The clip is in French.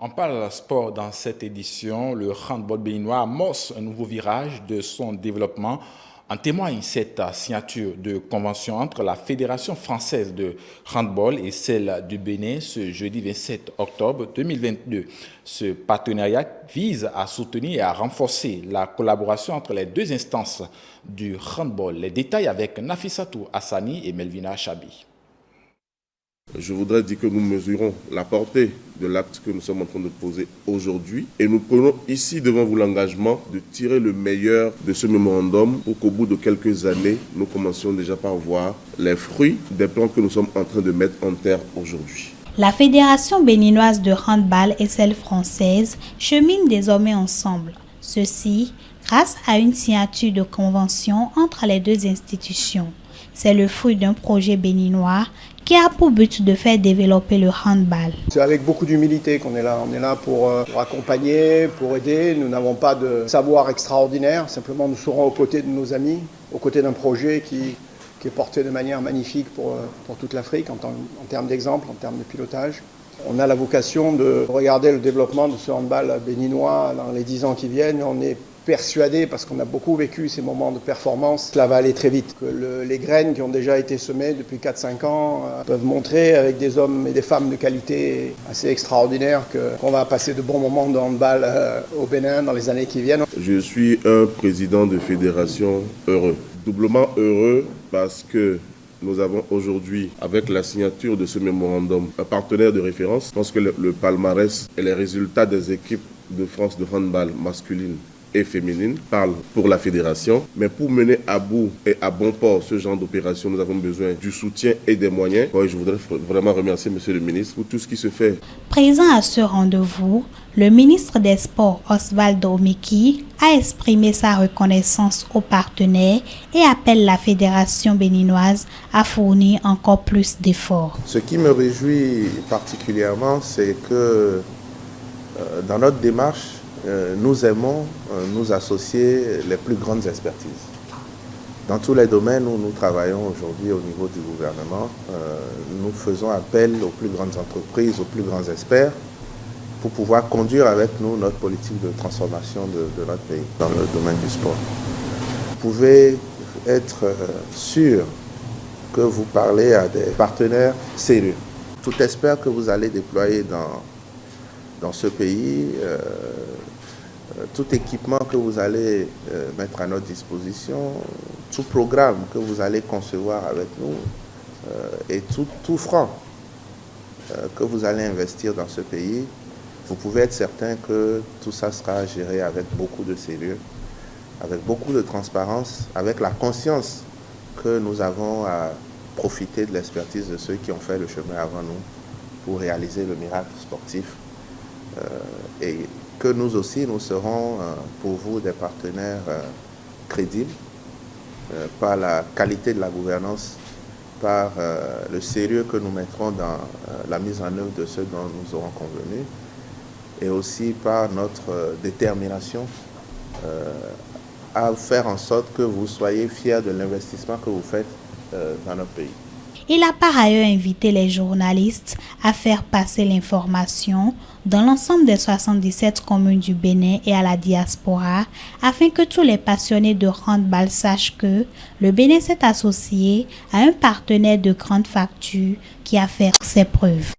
On parle sport dans cette édition. Le handball béninois amorce un nouveau virage de son développement. En témoigne cette signature de convention entre la Fédération française de handball et celle du Bénin ce jeudi 27 octobre 2022. Ce partenariat vise à soutenir et à renforcer la collaboration entre les deux instances du handball. Les détails avec Nafissatou Hassani et Melvina Chabi. Je voudrais dire que nous mesurons la portée de l'acte que nous sommes en train de poser aujourd'hui et nous prenons ici devant vous l'engagement de tirer le meilleur de ce mémorandum pour qu'au bout de quelques années, nous commencions déjà par voir les fruits des plans que nous sommes en train de mettre en terre aujourd'hui. La Fédération béninoise de handball et celle française cheminent désormais ensemble. Ceci grâce à une signature de convention entre les deux institutions. C'est le fruit d'un projet béninois qui a pour but de faire développer le handball. C'est avec beaucoup d'humilité qu'on est là. On est là pour accompagner, pour aider. Nous n'avons pas de savoir extraordinaire. Simplement, nous serons aux côtés de nos amis, aux côtés d'un projet qui est porté de manière magnifique pour toute l'Afrique en termes d'exemple, en termes de pilotage. On a la vocation de regarder le développement de ce handball béninois dans les 10 ans qui viennent. On est persuadé, parce qu'on a beaucoup vécu ces moments de performance, cela va aller très vite. Que les graines qui ont déjà été semées depuis 4-5 ans peuvent montrer avec des hommes et des femmes de qualité assez extraordinaire qu'on va passer de bons moments de handball au Bénin dans les années qui viennent. Je suis un président de fédération heureux. Doublement heureux parce que nous avons aujourd'hui, avec la signature de ce mémorandum, un partenaire de référence. Je pense que le palmarès et les résultats des équipes de France de handball masculine et féminine parlent pour la fédération. Mais pour mener à bout et à bon port ce genre d'opération, nous avons besoin du soutien et des moyens. Je voudrais vraiment remercier Monsieur le ministre pour tout ce qui se fait. Présent à ce rendez-vous, le ministre des Sports, Osvaldo Miki, a exprimé sa reconnaissance aux partenaires et appelle la fédération béninoise à fournir encore plus d'efforts. Ce qui me réjouit particulièrement, c'est que dans notre démarche, nous aimons nous associer les plus grandes expertises. Dans tous les domaines où nous travaillons aujourd'hui au niveau du gouvernement, nous faisons appel aux plus grandes entreprises, aux plus grands experts pour pouvoir conduire avec nous notre politique de transformation de notre pays dans le domaine du sport. Vous pouvez être sûr que vous parlez à des partenaires sérieux. Tout expert que vous allez déployer dans ce pays, tout équipement que vous allez mettre à notre disposition, tout programme que vous allez concevoir avec nous et tout franc que vous allez investir dans ce pays, vous pouvez être certain que tout ça sera géré avec beaucoup de sérieux, avec beaucoup de transparence, avec la conscience que nous avons à profiter de l'expertise de ceux qui ont fait le chemin avant nous pour réaliser le miracle sportif. Et que nous aussi, nous serons pour vous des partenaires crédibles par la qualité de la gouvernance, par le sérieux que nous mettrons dans la mise en œuvre de ce dont nous aurons convenu, et aussi par notre détermination à faire en sorte que vous soyez fiers de l'investissement que vous faites dans notre pays. Il a par ailleurs invité les journalistes à faire passer l'information dans l'ensemble des 77 communes du Bénin et à la diaspora afin que tous les passionnés de handball sachent que le Bénin s'est associé à un partenaire de grande facture qui a fait ses preuves.